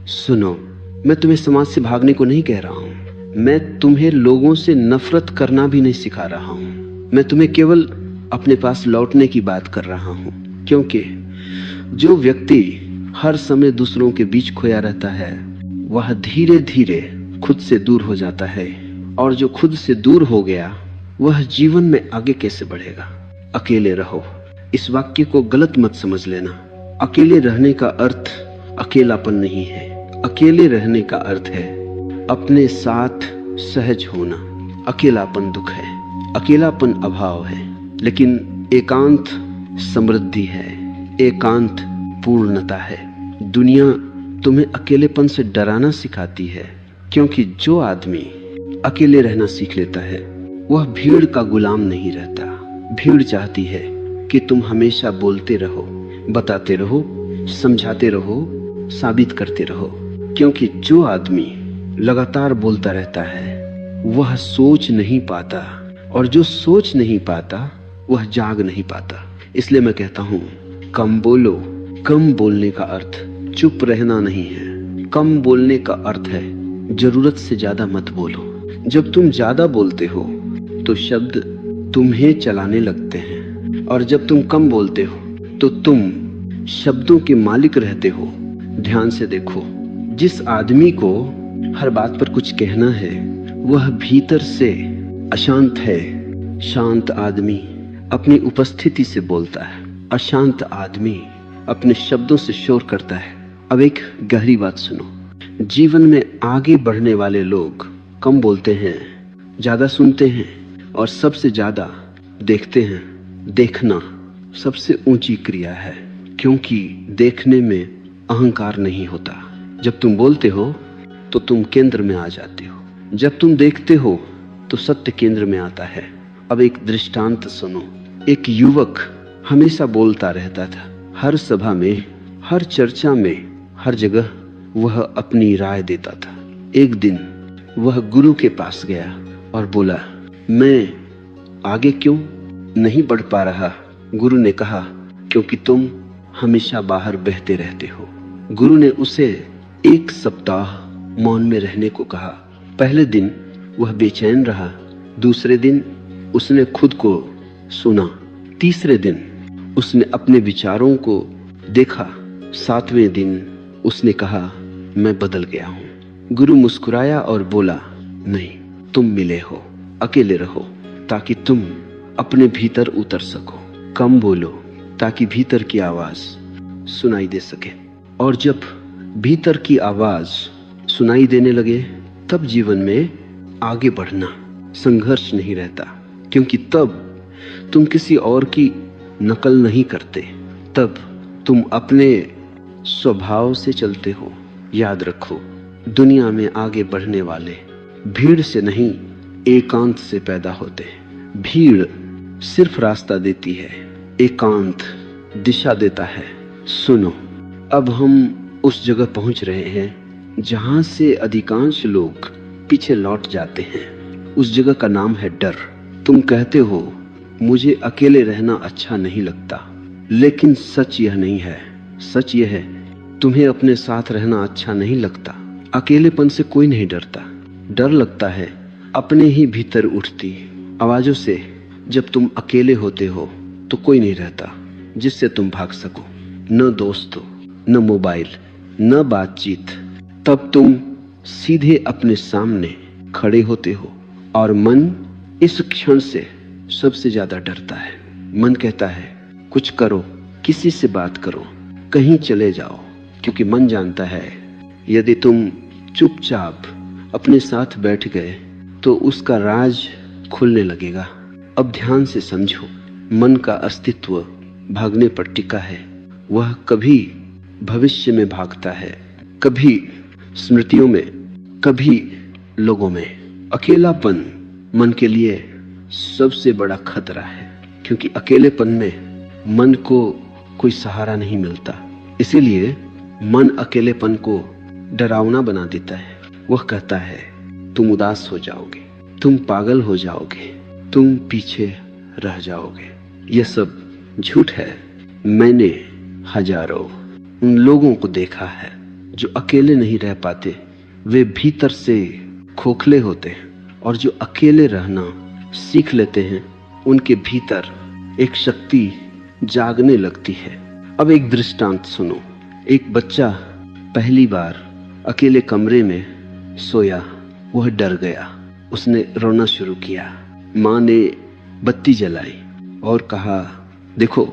सुनो, मैं तुम्हें समाज से भागने को नहीं कह रहा हूँ। मैं तुम्हें लोगों से नफरत करना भी नहीं सिखा रहा हूँ। मैं तुम्हें केवल अपने पास लौटने की बात कर रहा हूँ, क्योंकि जो व्यक्ति हर समय दूसरों के बीच खोया रहता है वह धीरे धीरे खुद से दूर हो जाता है, और जो खुद से दूर हो गया वह जीवन में आगे कैसे बढ़ेगा। अकेले रहो, इस वाक्य को गलत मत समझ लेना। अकेले रहने का अर्थ अकेलापन नहीं है। अकेले रहने का अर्थ है अपने साथ सहज होना। अकेलापन दुख है, अकेलापन अभाव है, लेकिन एकांत समृद्धि है, एकांत पूर्णता है। दुनिया तुम्हें अकेलेपन से डराना सिखाती है, क्योंकि जो आदमी अकेले रहना सीख लेता है वह भीड़ का गुलाम नहीं रहता। भीड़ चाहती है कि तुम हमेशा बोलते रहो, बताते रहो, समझाते रहो, साबित करते रहो, क्योंकि जो आदमी लगातार बोलता रहता है वह सोच नहीं पाता, और जो सोच नहीं पाता वह जाग नहीं पाता। इसलिए मैं कहता हूँ, कम बोलो। कम बोलने का अर्थ चुप रहना नहीं है। कम बोलने का अर्थ है जरूरत से ज्यादा मत बोलो। जब तुम ज्यादा बोलते हो तो शब्द तुम्हें चलाने लगते हैं, और जब तुम कम बोलते हो तो तुम शब्दों के मालिक रहते हो। ध्यान से देखो, जिस आदमी को हर बात पर कुछ कहना है वह भीतर से अशांत है। शांत आदमी अपनी उपस्थिति से बोलता है, अशांत आदमी अपने शब्दों से शोर करता है। अब एक गहरी बात सुनो, जीवन में आगे बढ़ने वाले लोग कम बोलते हैं, ज्यादा सुनते हैं, और सबसे ज्यादा देखते हैं। देखना सबसे ऊंची क्रिया है, क्योंकि देखने में अहंकार नहीं होता। जब तुम बोलते हो तो तुम केंद्र में आ जाते हो, जब तुम देखते हो तो सत्य केंद्र में आता है। अब एक दृष्टांत सुनो। एक युवक हमेशा बोलता रहता था, हर सभा में, हर चर्चा में, हर जगह वह अपनी राय देता था। एक दिन वह गुरु के पास गया और बोला, मैं आगे क्यों नहीं बढ़ पा रहा? गुरु ने कहा, क्योंकि तुम हमेशा बाहर बहते रहते हो। गुरु ने उसे 1 सप्ताह मौन में रहने को कहा। पहले दिन वह बेचैन रहा, दूसरे दिन उसने खुद को सुना, तीसरे दिन उसने अपने विचारों को देखा, 7वें दिन उसने कहा, मैं बदल गया हूँ। गुरु मुस्कुराया और बोला, नहीं, तुम मिले हो। अकेले रहो ताकि तुम अपने भीतर उतर सको। कम बोलो ताकि भीतर की आवाज सुनाई दे सके, और जब भीतर की आवाज सुनाई देने लगे तब जीवन में आगे बढ़ना, संघर्ष नहीं रहता, क्योंकि तब तुम किसी और की नकल नहीं करते, तब तुम अपने स्वभाव से चलते हो। याद रखो, दुनिया में आगे बढ़ने वाले भीड़ से नहीं, एकांत से पैदा होते हैं। भीड़ सिर्फ रास्ता देती है, एकांत दिशा देता है। सुनो, अब हम उस जगह पहुंच रहे हैं जहां से अधिकांश लोग पीछे लौट जाते हैं। उस जगह का नाम है डर। तुम कहते हो, मुझे अकेले रहना अच्छा नहीं लगता, लेकिन सच यह नहीं है। सच यह है, तुम्हें अपने साथ रहना अच्छा नहीं लगता। अकेलेपन से कोई नहीं डरता। डर लगता है अपने ही भीतर उठती आवाजों से। जब तुम अकेले होते हो तो कोई नहीं रहता जिससे तुम भाग सको, न दोस्तों, न मोबाइल, न बातचीत। तब तुम सीधे अपने सामने खड़े होते हो, और मन इस क्षण से सबसे ज्यादा डरता है। मन कहता है, कुछ करो, किसी से बात करो, कहीं चले जाओ, क्योंकि मन जानता है यदि तुम चुपचाप अपने साथ बैठ गए तो उसका राज खुलने लगेगा। अब ध्यान से समझो, मन का अस्तित्व भागने पर टिका है। वह कभी भविष्य में भागता है, कभी स्मृतियों में, कभी लोगों में। अकेलापन मन के लिए सबसे बड़ा खतरा है, क्योंकि अकेलेपन में मन को कोई सहारा नहीं मिलता। इसीलिए मन अकेलेपन को डरावना बना देता है। वह कहता है, तुम उदास हो जाओगे, तुम पागल हो जाओगे, तुम पीछे रह जाओगे। यह सब झूठ है। मैंने हजारों उन लोगों को देखा है जो अकेले नहीं रह पाते वे भीतर से खोखले होते हैं, और जो अकेले रहना सीख लेते हैं उनके भीतर एक शक्ति जागने लगती है। अब एक दृष्टांत सुनो। एक बच्चा पहली बार अकेले कमरे में सोया, वह डर गया, उसने रोना शुरू किया। माँ ने बत्ती जलाई और कहा देखो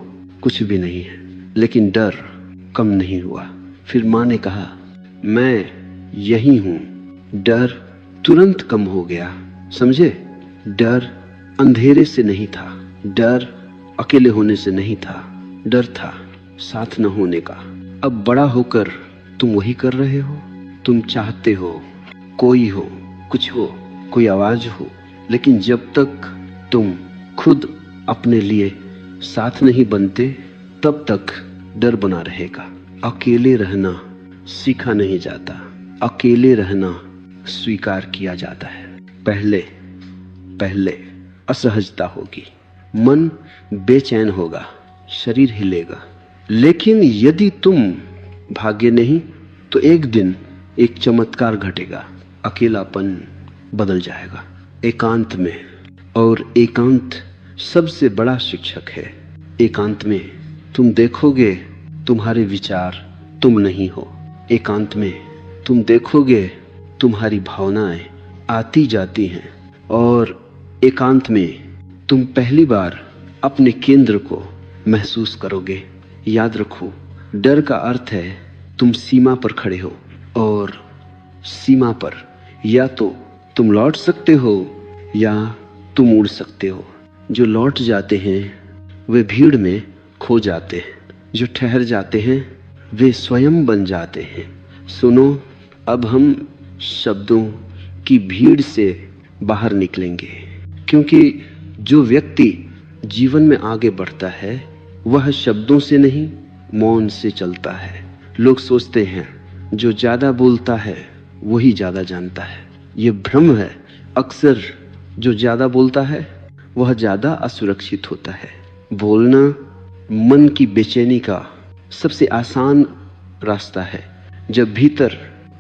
कुछ भी नहीं है, लेकिन डर कम नहीं हुआ। फिर माँ ने कहा मैं यही हूँ। डर तुरंत कम हो गया। समझे? डर अंधेरे से नहीं था, डर अकेले होने से नहीं था, डर था साथ न होने का। अब बड़ा होकर तुम वही कर रहे हो। तुम चाहते हो कोई हो, कुछ हो, कोई आवाज हो, लेकिन जब तक तुम खुद अपने लिए साथ नहीं बनते तब तक डर बना रहेगा। अकेले रहना सीखा नहीं जाता, अकेले रहना स्वीकार किया जाता है। पहले असहजता होगी, मन बेचैन होगा, शरीर हिलेगा, लेकिन यदि तुम भागे नहीं तो एक दिन एक चमत्कार घटेगा, अकेलापन बदल जाएगा एकांत में। और एकांत सबसे बड़ा शिक्षक है। एकांत में तुम देखोगे तुम्हारे विचार तुम नहीं हो। एकांत में तुम देखोगे तुम्हारी भावनाएं आती जाती हैं। और एकांत में तुम पहली बार अपने केंद्र को महसूस करोगे। याद रखो, डर का अर्थ है तुम सीमा पर खड़े हो, और सीमा पर या तो तुम लौट सकते हो या तुम उड़ सकते हो। जो लौट जाते हैं वे भीड़ में खो जाते हैं, जो ठहर जाते हैं वे स्वयं बन जाते हैं। सुनो, अब हम शब्दों की भीड़ से बाहर निकलेंगे, क्योंकि जो व्यक्ति जीवन में आगे बढ़ता है वह शब्दों से नहीं मौन से चलता है। लोग सोचते हैं जो ज्यादा बोलता है वही ज्यादा जानता है। ये भ्रम है। अक्सर जो ज्यादा बोलता है वह ज्यादा असुरक्षित होता है। बोलना मन की बेचैनी का सबसे आसान रास्ता है। जब भीतर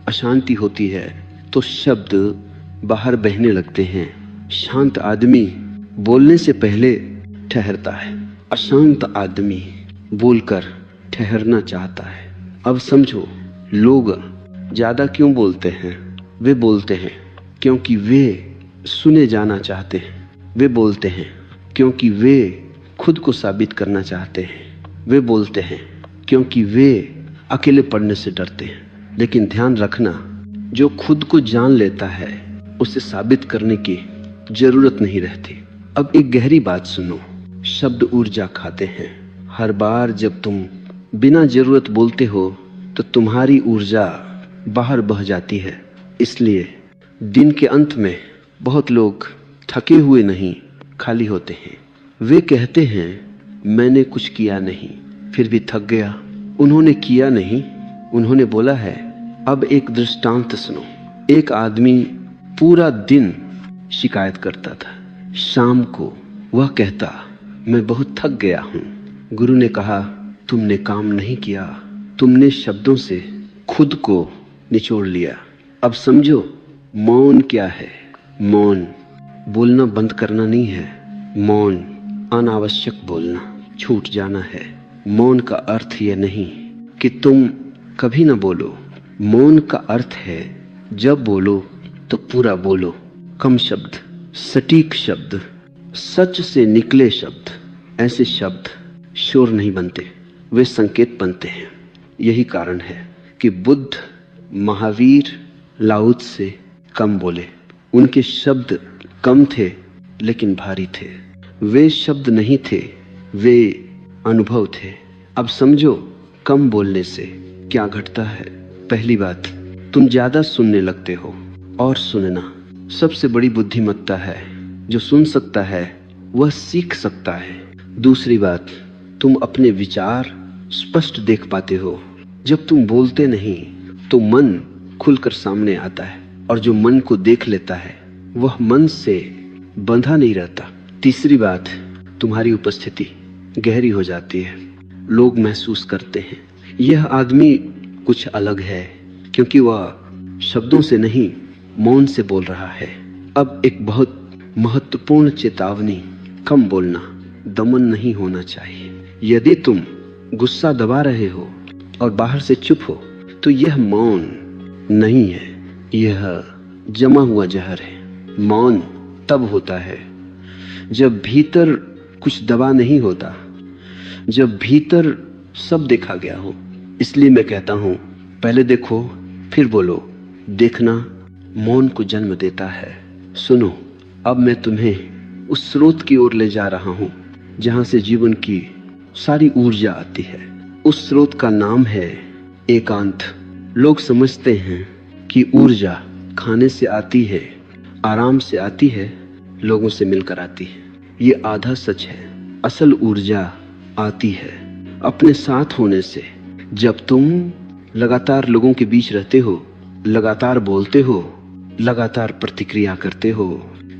अशांति होती है तो शब्द बाहर बहने लगते हैं। शांत आदमी बोलने से पहले ठहरता है, अशांत आदमी बोलकर ठहरना चाहता है। अब समझो, लोग ज्यादा क्यों बोलते हैं? वे बोलते हैं क्योंकि वे सुने जाना चाहते हैं। वे बोलते हैं क्योंकि वे खुद को साबित करना चाहते हैं। वे बोलते हैं क्योंकि वे अकेले पड़ने से डरते हैं। लेकिन ध्यान रखना, जो खुद को जान लेता है उसे साबित करने की जरूरत नहीं रहती। अब एक गहरी बात सुनो, शब्द ऊर्जा खाते हैं। हर बार जब तुम बिना जरूरत बोलते हो तो तुम्हारी ऊर्जा बाहर बह जाती है। इसलिए दिन के अंत में बहुत लोग थके हुए नहीं, खाली होते हैं। वे कहते हैं मैंने कुछ किया नहीं, फिर भी थक गया। उन्होंने किया नहीं, उन्होंने बोला है। अब एक दृष्टांत सुनो। एक आदमी पूरा दिन शिकायत करता था। शाम को वह कहता मैं बहुत थक गया हूँ। गुरु ने कहा तुमने काम नहीं किया, तुमने शब्दों से खुद को निचोड़ लिया। अब समझो मौन क्या है। मौन बोलना बंद करना नहीं है। मौन अनावश्यक बोलना, छूट जाना है। मौन का अर्थ यह नहीं कि तुम कभी ना बोलो। मौन का अर्थ है जब बोलो तो पूरा बोलो। कम शब्द, सटीक शब्द, सच से निकले शब्द। ऐसे शब्द शोर नहीं बनते, वे संकेत बनते हैं। यही कारण है कि बुद्ध, महावीर, लाउत से कम बोले। उनके शब्द कम थे लेकिन भारी थे। वे शब्द नहीं थे, वे अनुभव थे। अब समझो कम बोलने से क्या घटता है। पहली बात, तुम ज्यादा सुनने लगते हो। और सुनना सबसे बड़ी बुद्धिमत्ता है। जो सुन सकता है वह सीख सकता है। दूसरी बात, तुम अपने विचार स्पष्ट देख पाते हो। जब तुम बोलते नहीं तो मन खुलकर सामने आता है, और जो मन को देख लेता है वह मन से बंधा नहीं रहता। तीसरी बात, तुम्हारी उपस्थिति गहरी हो जाती है। लोग महसूस करते हैं यह आदमी कुछ अलग है, क्योंकि वह शब्दों से नहीं मौन से बोल रहा है। अब एक बहुत महत्वपूर्ण चेतावनी, कम बोलना, दमन नहीं होना चाहिए। यदि तुम गुस्सा दबा रहे हो और बाहर से चुप हो तो यह मौन नहीं है, यह जमा हुआ जहर है। मौन तब होता है जब भीतर कुछ दबा नहीं होता, जब भीतर सब देखा गया हो। इसलिए मैं कहता हूं, पहले देखो फिर बोलो। देखना मौन को जन्म देता है। सुनो, अब मैं तुम्हें उस स्रोत की ओर ले जा रहा हूं जहां से जीवन की सारी ऊर्जा आती है। उस स्रोत का नाम है एकांत। लोग समझते हैं कि ऊर्जा खाने से आती है, आराम से आती है, लोगों से मिलकर आती है। ये आधा सच है। असल ऊर्जा आती है अपने साथ होने से। जब तुम लगातार लोगों के बीच रहते हो, लगातार बोलते हो, लगातार प्रतिक्रिया करते हो,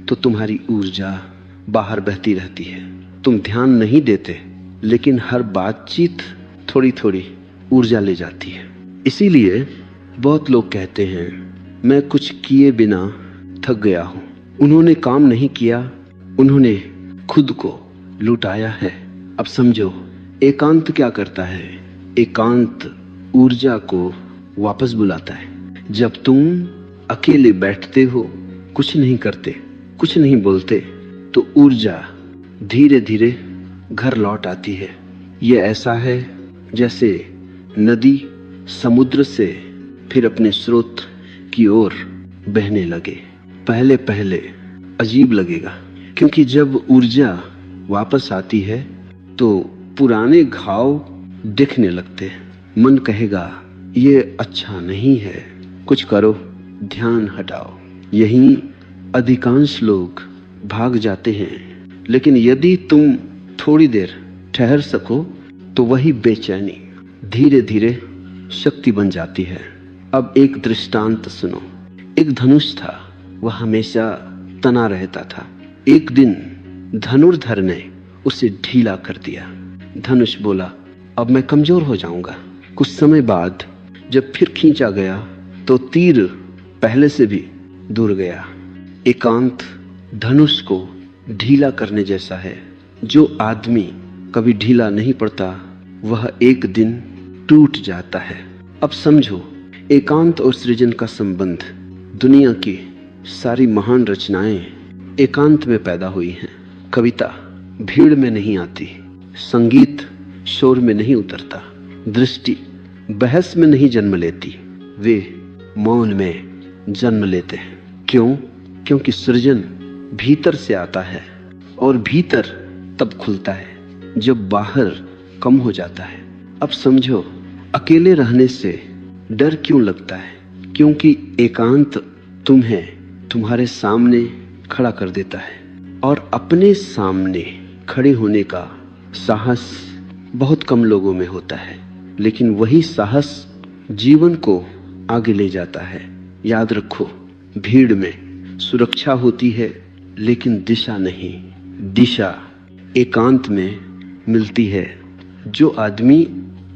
तो तुम्हारी ऊर्जा बाहर बहती रहती है। तुम ध्यान नहीं देते, लेकिन हर बातचीत थोड़ी थोड़ी ऊर्जा ले जाती है। इसीलिए बहुत लोग कहते हैं, मैं कुछ किए बिना थक गया हूं। उन्होंने काम नहीं किया, उन्होंने खुद को लुटाया है। अब समझो एकांत क्या करता है। एकांत ऊर्जा को वापस बुलाता है। जब तुम अकेले बैठते हो, कुछ नहीं करते, कुछ नहीं बोलते, तो ऊर्जा धीरे धीरे घर लौट आती है। यह ऐसा है जैसे नदी समुद्र से फिर अपने स्रोत की ओर बहने लगे। पहले पहले अजीब लगेगा, क्योंकि जब ऊर्जा वापस आती है तो पुराने घाव दिखने लगते हैं। मन कहेगा ये अच्छा नहीं है, कुछ करो, ध्यान हटाओ। यहीं अधिकांश लोग भाग जाते हैं। लेकिन यदि तुम थोड़ी देर ठहर सको तो वही बेचैनी धीरे धीरे शक्ति बन जाती है। अब एक दृष्टांत सुनो। एक धनुष था, वह हमेशा तना रहता था। एक दिन धनुर्धर ने उसे ढीला कर दिया। धनुष बोला, अब मैं कमजोर हो जाऊंगा। कुछ समय बाद जब फिर खींचा गया तो तीर पहले से भी दूर गया। एकांत धनुष को ढीला करने जैसा है। जो आदमी कभी ढीला नहीं पड़ता वह एक दिन टूट जाता है। अब समझो, एकांत और सृजन का संबंध। दुनिया की सारी महान रचनाएं एकांत में पैदा हुई हैं। कविता भीड़ में नहीं आती, संगीत शोर में नहीं उतरता, दृष्टि बहस में नहीं जन्म लेती, वे मौन में जन्म लेते हैं। क्यों? क्योंकि सृजन भीतर से आता है और भीतर तब खुलता है जब बाहर कम हो जाता है। अब समझो, अकेले रहने से डर क्यों लगता है? क्योंकि एकांत तुम्हें तुम्हारे सामने खड़ा कर देता है और अपने सामने खड़े होने का साहस बहुत कम लोगों में होता है, लेकिन वही साहस जीवन को आगे ले जाता है। याद रखो, भीड़ में सुरक्षा होती है लेकिन दिशा नहीं। दिशा एकांत में मिलती है। जो आदमी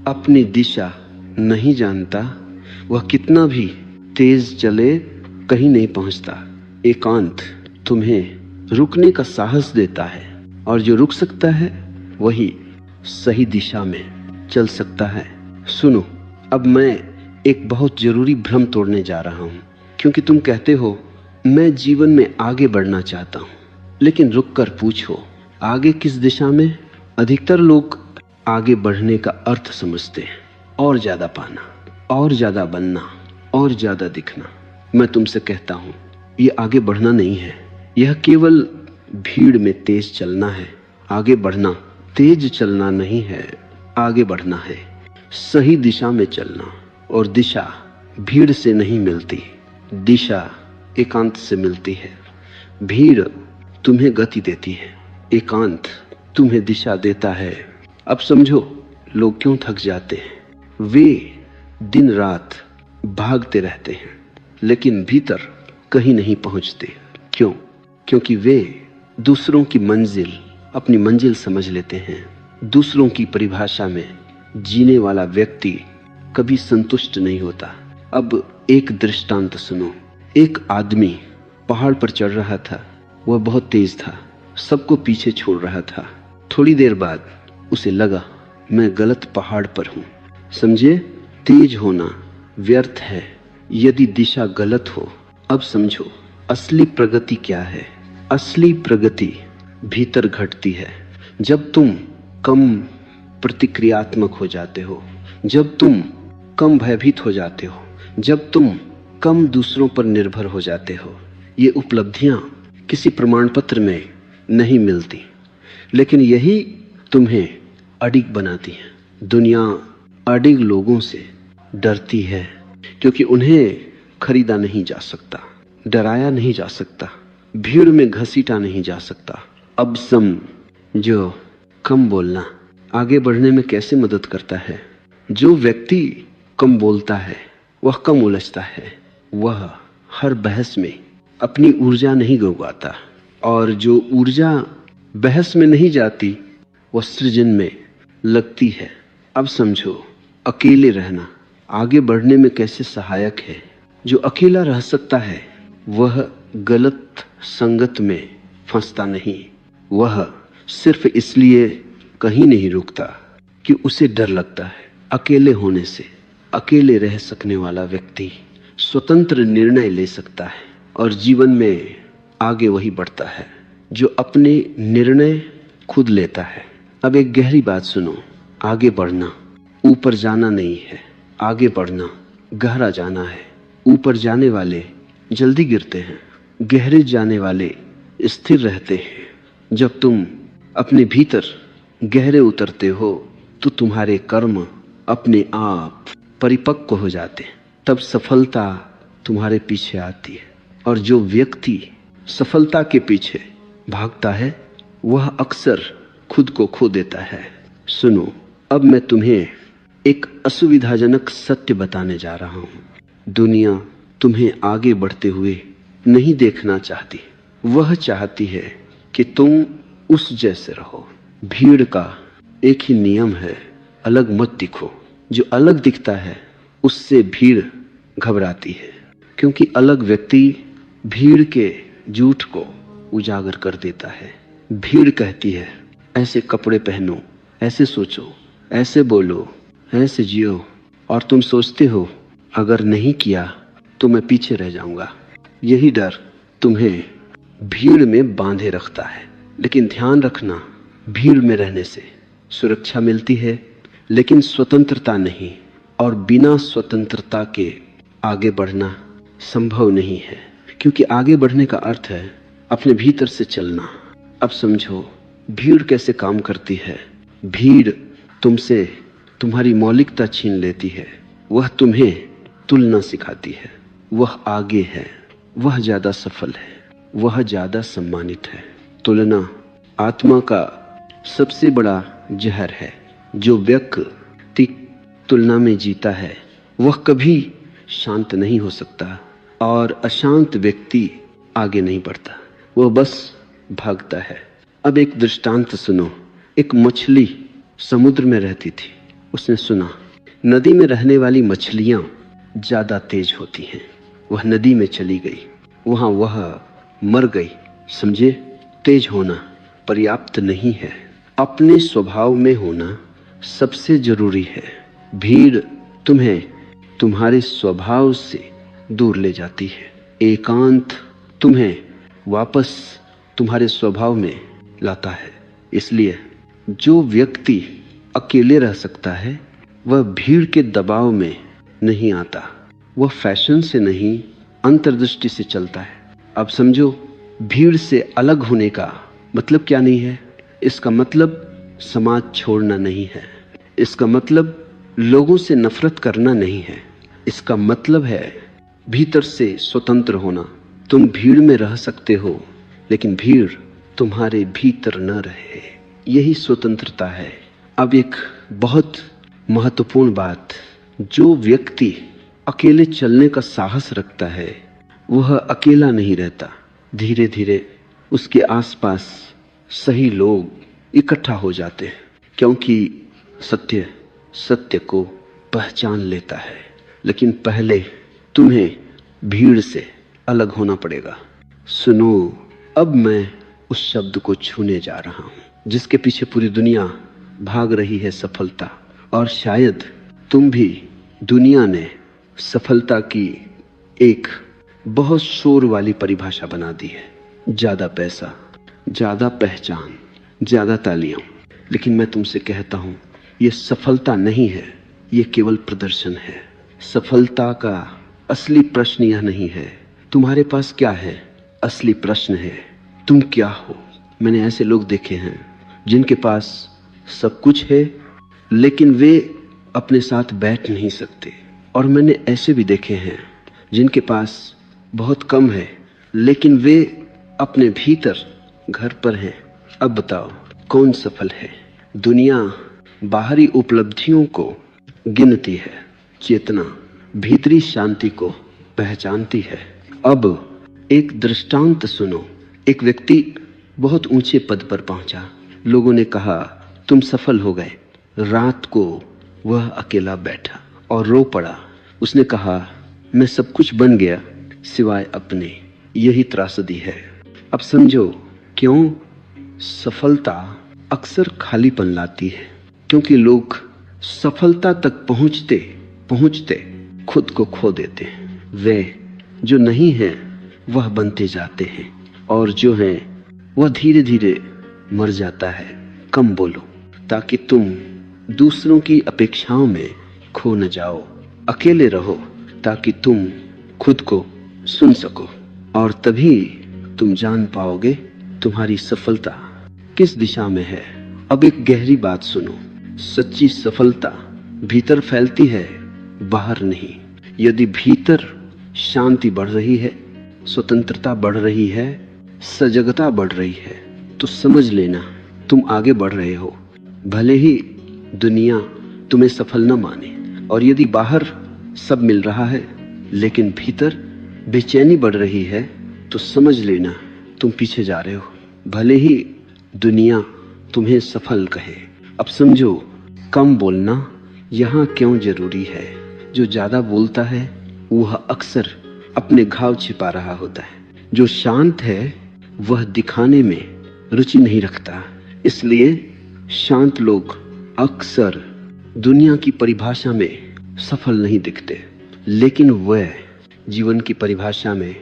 अपनी दिशा नहीं जानता वह कितना भी तेज चले कहीं नहीं पहुंचता। एकांत तुम्हें रुकने का साहस देता है और जो रुक सकता है वही सही दिशा में चल सकता है। सुनो, अब मैं एक बहुत जरूरी भ्रम तोड़ने जा रहा हूं, क्योंकि तुम कहते हो मैं जीवन में आगे बढ़ना चाहता हूं, लेकिन रुक कर पूछो आगे किस दिशा में? अधिकतर लोग आगे बढ़ने का अर्थ समझते हैं और ज्यादा पाना, और ज्यादा बनना, और ज्यादा दिखना। मैं तुमसे कहता हूं ये आगे बढ़ना नहीं है, यह केवल भीड़ में तेज चलना है। आगे बढ़ना तेज चलना नहीं है, आगे बढ़ना है सही दिशा में चलना। और दिशा भीड़ से नहीं मिलती, दिशा एकांत से मिलती है। भीड़ तुम्हें गति देती है, एकांत तुम्हें दिशा देता है। अब समझो लोग क्यों थक जाते हैं। वे दिन रात भागते रहते हैं लेकिन भीतर कहीं नहीं पहुंचते। क्यों? क्योंकि वे दूसरों की मंजिल अपनी मंजिल समझ लेते हैं। दूसरों की परिभाषा में जीने वाला व्यक्ति कभी संतुष्ट नहीं होता। अब एक दृष्टांत सुनो। एक आदमी पहाड़ पर चढ़ रहा था। वह बहुत तेज था, सबको पीछे छोड़ रहा था। थोड़ी देर बाद उसे लगा मैं गलत पहाड़ पर हूं। समझे, तेज होना व्यर्थ है यदि दिशा गलत हो। अब समझो असली प्रगति क्या है। असली प्रगति भीतर घटती है जब तुम कम प्रतिक्रियात्मक हो जाते हो, जब तुम कम भयभीत हो जाते हो, जब तुम कम दूसरों पर निर्भर हो जाते हो। ये उपलब्धियां किसी प्रमाण पत्र में नहीं मिलती, लेकिन यही तुम्हें अडिग बनाती है। दुनिया अडिग लोगों से डरती है क्योंकि उन्हें खरीदा नहीं जा सकता, डराया नहीं जा सकता, भीड़ में घसीटा नहीं जा सकता। अब जो कम बोलना आगे बढ़ने में कैसे मदद करता है। जो व्यक्ति कम बोलता है वह कम उलझता है, वह हर बहस में अपनी ऊर्जा नहीं गंवाता, और जो ऊर्जा बहस में नहीं जाती वह सृजन में लगती है। अब समझो अकेले रहना आगे बढ़ने में कैसे सहायक है। जो अकेला रह सकता है वह गलत संगत में फंसता नहीं, वह सिर्फ इसलिए कहीं नहीं रुकता कि उसे डर लगता है। अकेले होने से अकेले रह सकने वाला व्यक्ति स्वतंत्र निर्णय ले सकता है और जीवन में आगे वही बढ़ता है जो अपने निर्णय खुद लेता है। अब एक गहरी बात सुनो, आगे बढ़ना ऊपर जाना नहीं है, आगे बढ़ना गहरा जाना है। ऊपर जाने वाले जल्दी गिरते हैं, गहरे जाने वाले स्थिर रहते हैं। जब तुम अपने भीतर गहरे उतरते हो तो तुम्हारे कर्म अपने आप परिपक्व हो जाते हैं, तब सफलता तुम्हारे पीछे आती है। और जो व्यक्ति सफलता के पीछे भागता है वह अक्सर खुद को खो देता है। सुनो, अब मैं तुम्हें एक असुविधाजनक सत्य बताने जा रहा हूं। दुनिया तुम्हें आगे बढ़ते हुए नहीं देखना चाहती, वह चाहती है कि तुम उस जैसे रहो। भीड़ का एक ही नियम है, अलग मत दिखो। जो अलग दिखता है उससे भीड़ घबराती है, क्योंकि अलग व्यक्ति भीड़ के झूठ को उजागर कर देता है। भीड़ कहती है ऐसे कपड़े पहनो, ऐसे सोचो, ऐसे बोलो, ऐसे जियो, और तुम सोचते हो अगर नहीं किया तो मैं पीछे रह जाऊंगा। यही डर तुम्हें भीड़ में बांधे रखता है। लेकिन ध्यान रखना, भीड़ में रहने से सुरक्षा मिलती है लेकिन स्वतंत्रता नहीं, और बिना स्वतंत्रता के आगे बढ़ना संभव नहीं है, क्योंकि आगे बढ़ने का अर्थ है अपने भीतर से चलना। अब समझो भीड़ कैसे काम करती है। भीड़ तुमसे तुम्हारी मौलिकता छीन लेती है, वह तुम्हें तुलना सिखाती है। वह आगे है, वह ज्यादा सफल है, वह ज्यादा सम्मानित है। तुलना आत्मा का सबसे बड़ा जहर है। जो व्यक्ति तुलना में जीता है वह कभी शांत नहीं हो सकता, और अशांत व्यक्ति आगे नहीं बढ़ता, वह बस भागता है। अब एक दृष्टांत सुनो। एक मछली समुद्र में रहती थी। उसने सुना नदी में रहने वाली मछलियां ज्यादा तेज होती हैं। वह नदी में चली गई, वहां वह मर गई। समझे, तेज होना पर्याप्त नहीं है, अपने स्वभाव में होना सबसे जरूरी है। भीड़ तुम्हें तुम्हारे स्वभाव से दूर ले जाती है, एकांत तुम्हें वापस तुम्हारे स्वभाव में लाता है। इसलिए जो व्यक्ति अकेले रह सकता है वह भीड़ के दबाव में नहीं आता, वह फैशन से नहीं अंतर्दृष्टि से चलता है। अब समझो भीड़ से अलग होने का मतलब क्या नहीं है। इसका मतलब समाज छोड़ना नहीं है, इसका मतलब लोगों से नफरत करना नहीं है, इसका मतलब है भीतर से स्वतंत्र होना। तुम भीड़ में रह सकते हो लेकिन भीड़ तुम्हारे भीतर न रहे, यही स्वतंत्रता है। अब एक बहुत महत्वपूर्ण बात, जो व्यक्ति अकेले चलने का साहस रखता है वह अकेला नहीं रहता। धीरे धीरे उसके आसपास सही लोग इकट्ठा हो जाते हैं, क्योंकि सत्य को पहचान लेता है। लेकिन पहले तुम्हें भीड़ से अलग होना पड़ेगा। सुनो, अब मैं उस शब्द को छूने जा रहा हूं जिसके पीछे पूरी दुनिया भाग रही है, सफलता। और शायद तुम भी दुनिया ने सफलता की एक बहुत शोर वाली परिभाषा बना दी है। ज्यादा पैसा, ज्यादा पहचान, ज्यादा तालियां। लेकिन मैं तुमसे कहता हूं, यह सफलता नहीं है, यह केवल प्रदर्शन है। सफलता का असली प्रश्न यह नहीं है तुम्हारे पास क्या है, असली प्रश्न है तुम क्या हो। मैंने ऐसे लोग देखे हैं जिनके पास सब कुछ है लेकिन वे अपने साथ बैठ नहीं सकते, और मैंने ऐसे भी देखे हैं जिनके पास बहुत कम है लेकिन वे अपने भीतर घर पर हैं। अब बताओ कौन सफल है? दुनिया बाहरी उपलब्धियों को गिनती है, चेतना भीतरी शांति को पहचानती है। अब एक दृष्टांत सुनो। एक व्यक्ति बहुत ऊंचे पद पर पहुंचा। लोगों ने कहा तुम सफल हो गए। रात को वह अकेला बैठा और रो पड़ा। उसने कहा मैं सब कुछ बन गया सिवाय अपने। यही त्रासदी है। अब समझो क्यों सफलता अक्सर खालीपन लाती है, क्योंकि लोग सफलता तक पहुंचते पहुंचते खुद को खो देते हैं। वे जो नहीं है वह बनते जाते हैं, और जो है वह धीरे धीरे मर जाता है। कम बोलो ताकि तुम दूसरों की अपेक्षाओं में खो न जाओ। अकेले रहो ताकि तुम खुद को सुन सको, और तभी तुम जान पाओगे तुम्हारी सफलता किस दिशा में है। अब एक गहरी बात सुनो, सच्ची सफलता भीतर फैलती है, बाहर नहीं। यदि भीतर शांति बढ़ रही है, स्वतंत्रता बढ़ रही है, सजगता बढ़ रही है, तो समझ लेना तुम आगे बढ़ रहे हो। भले ही दुनिया तुम्हें सफल न माने, और यदि बाहर सब मिल रहा है लेकिन भीतर बेचैनी बढ़ रही है, तो समझ लेना तुम पीछे जा रहे हो। भले ही दुनिया तुम्हें सफल कहे। अब समझो कम बोलना यहाँ क्यों जरूरी है। जो ज्यादा बोलता है वह अक्सर अपने घाव छिपा रहा होता है। जो शांत है वह दिखाने में रुचि नहीं रखता। इसलिए शांत लोग अक्सर दुनिया की परिभाषा में सफल नहीं दिखते, लेकिन वह जीवन की परिभाषा में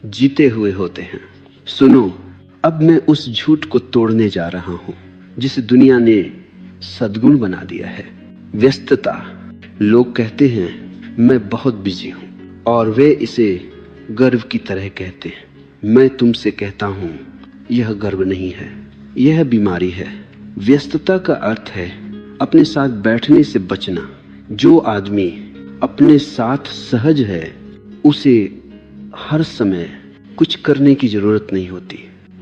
जीते हुए होते हैं। सुनो, अब मैं उस झूठ को तोड़ने जा रहा हूं जिसे दुनिया ने सद्गुण बना दिया है, व्यस्तता। लोग कहते हैं मैं बहुत बिजी हूं, और वे इसे गर्व की तरह कहते हैं। मैं तुमसे कहता हूं यह गर्व नहीं है, यह बीमारी है। व्यस्तता का अर्थ है अपने साथ बैठने से बचना। जो आदमी अपने साथ सहज है उसे हर समय कुछ करने की जरूरत नहीं होती,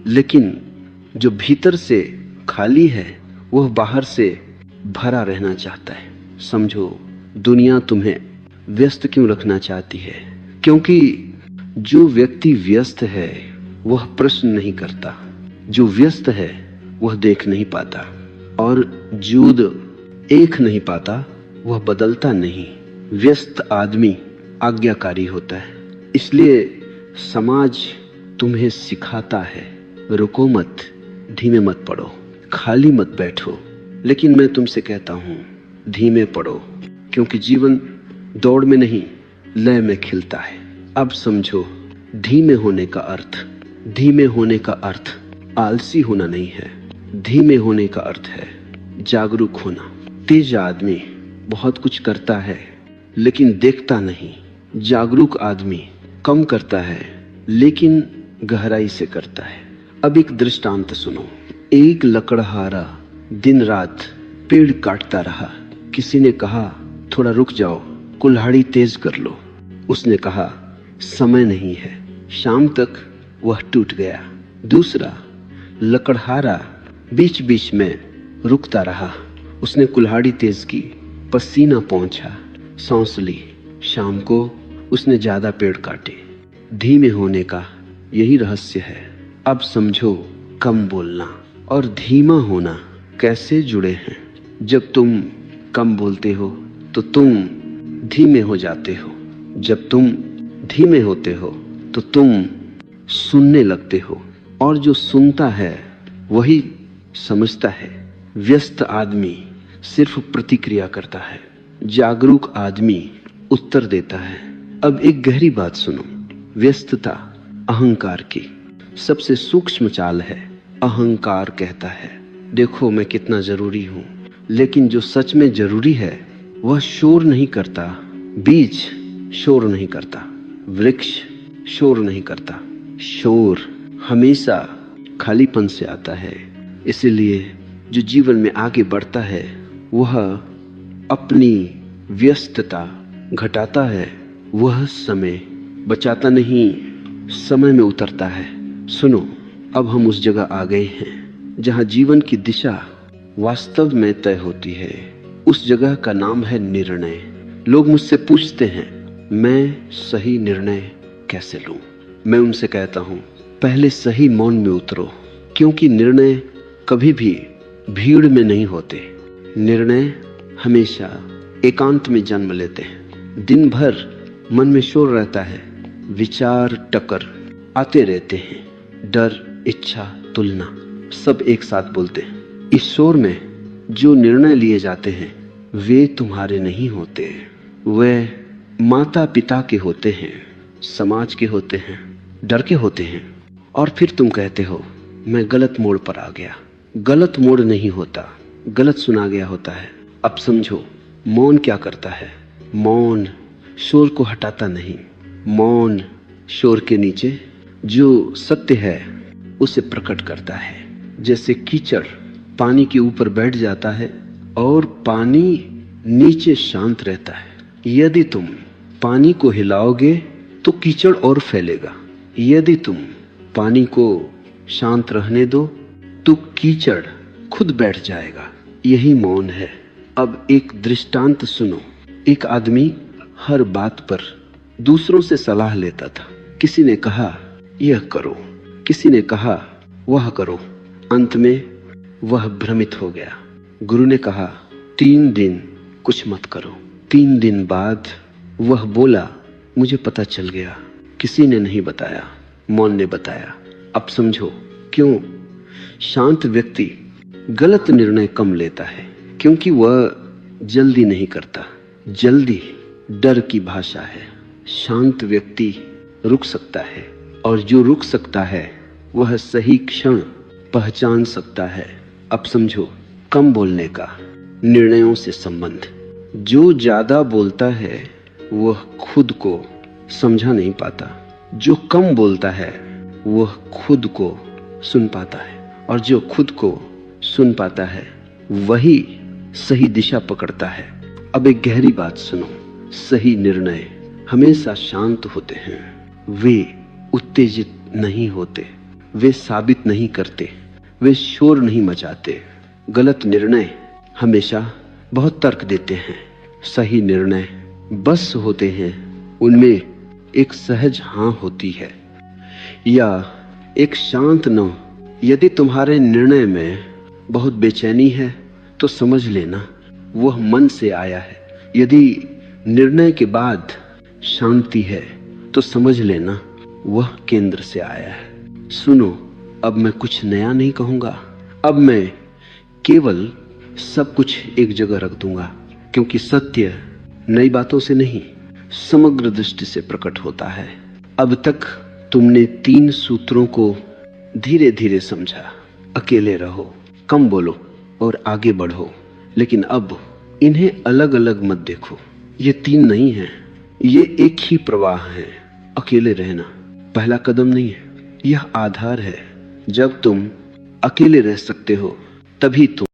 लेकिन जो भीतर से खाली है वह बाहर से भरा रहना चाहता है। समझो दुनिया तुम्हें व्यस्त क्यों रखना चाहती है? क्योंकि जो व्यक्ति व्यस्त है वह प्रश्न नहीं करता, जो व्यस्त है वह देख नहीं पाता, और जो एक नहीं पाता वह बदलता नहीं। व्यस्त आदमी आज्ञाकारी होता है। इसलिए समाज तुम्हें सिखाता है रुको मत, धीमे मत पढ़ो, खाली मत बैठो। लेकिन मैं तुमसे कहता हूं धीमे पढ़ो, क्योंकि जीवन दौड़ में नहीं लय में खिलता है। अब समझो धीमे होने का अर्थ, धीमे होने का अर्थ आलसी होना नहीं है। धीमे होने का अर्थ है जागरूक होना। तेज आदमी बहुत कुछ करता है लेकिन देखता नहीं। जागरूक आदमी कम करता है लेकिन गहराई से करता है। अब एक दृष्टांत सुनो। एक लकड़हारा दिन रात पेड़ काटता रहा। किसी ने कहा थोड़ा रुक जाओ, कुल्हाड़ी तेज कर लो। उसने कहा समय नहीं है। शाम तक वह टूट गया। दूसरा लकड़हारा बीच बीच में रुकता रहा। उसने कुल्हाड़ी तेज की, पसीना पहुंचा, सांस ली। शाम को उसने ज्यादा पेड़ काटे। धीमे होने का यही रहस्य है। अब समझो कम बोलना और धीमा होना कैसे जुड़े हैं। जब तुम कम बोलते हो तो तुम धीमे हो जाते हो। जब तुम धीमे होते हो तो तुम सुनने लगते हो, और जो सुनता है वही समझता है। व्यस्त आदमी सिर्फ प्रतिक्रिया करता है, जागरूक आदमी उत्तर देता है। अब एक गहरी बात सुनो, व्यस्तता अहंकार की सबसे सूक्ष्म चाल है। अहंकार कहता है देखो मैं कितना जरूरी हूं, लेकिन जो सच में जरूरी है वह शोर नहीं करता। बीज शोर नहीं करता, वृक्ष शोर नहीं करता। शोर हमेशा खालीपन से आता है। इसलिए जो जीवन में आगे बढ़ता है वह अपनी व्यस्तता घटाता है, वह समय बचाता नहीं, समय में उतरता है। सुनो, अब हम उस जगह आ गए हैं जहां जीवन की दिशा वास्तव में तय होती है। उस जगह का नाम है निर्णय। लोग मुझसे पूछते हैं मैं सही निर्णय कैसे लूं? मैं उनसे कहता हूं पहले सही मौन में उतरो, क्योंकि निर्णय कभी भी भीड़ में नहीं होते। निर्णय हमेशा एकांत में जन्म लेते हैं। दिन भर मन में शोर रहता है, विचार टकर आते रहते हैं, डर, इच्छा, तुलना सब एक साथ बोलते हैं। इस शोर में जो निर्णय लिए जाते हैं वे तुम्हारे नहीं होते, वे माता पिता के होते हैं, समाज के होते हैं, डर के होते हैं। और फिर तुम कहते हो मैं गलत मोड़ पर आ गया। गलत मोड़ नहीं होता, गलत सुना गया होता है। अब समझो मौन क्या करता है। मौन शोर को हटाता नहीं, मौन शोर के नीचे जो सत्य है उसे प्रकट करता है। जैसे कीचड़ पानी के ऊपर बैठ जाता है और पानी नीचे शांत रहता है। यदि तुम पानी को हिलाओगे तो कीचड़ और फैलेगा, यदि तुम पानी को शांत रहने दो तो कीचड़ खुद बैठ जाएगा। यही मौन है। अब एक दृष्टांत सुनो। एक आदमी हर बात पर दूसरों से सलाह लेता था। किसी ने कहा यह करो, किसी ने कहा वह करो। अंत में वह भ्रमित हो गया। गुरु ने कहा 3 दिन कुछ मत करो। 3 दिन बाद वह बोला मुझे पता चल गया, किसी ने नहीं बताया, मौन ने बताया। अब समझो क्यों शांत व्यक्ति गलत निर्णय कम लेता है, क्योंकि वह जल्दी नहीं करता। जल्दी डर की भाषा है। शांत व्यक्ति रुक सकता है, और जो रुक सकता है वह सही क्षण पहचान सकता है। अब समझो कम बोलने का निर्णयों से संबंध। जो ज्यादा बोलता है वह खुद को समझा नहीं पाता, जो कम बोलता है वह खुद को सुन पाता है, और जो खुद को सुन पाता है वही सही दिशा पकड़ता है। अब एक गहरी बात सुनो, सही निर्णय हमेशा शांत होते हैं। वे उत्तेजित नहीं होते, वे साबित नहीं करते, वे शोर नहीं मचाते। गलत निर्णय हमेशा बहुत तर्क देते हैं, सही निर्णय बस होते हैं। उनमें एक सहज हाँ होती है या एक शांत न। यदि तुम्हारे निर्णय में बहुत बेचैनी है तो समझ लेना वह मन से आया है। यदि निर्णय के बाद शांति है तो समझ लेना वह केंद्र से आया है। सुनो, अब मैं कुछ नया नहीं कहूंगा। अब मैं केवल सब कुछ एक जगह रख दूंगा, क्योंकि सत्य नई बातों से नहीं समग्र दृष्टि से प्रकट होता है। अब तक तुमने 3 सूत्रों को धीरे धीरे समझा। अकेले रहो, कम बोलो और आगे बढ़ो। लेकिन अब इन्हें अलग अलग मत देखो। ये 3 नहीं है, ये एक ही प्रवाह है। अकेले रहना पहला कदम नहीं है, यह आधार है। जब तुम अकेले रह सकते हो तभी तुम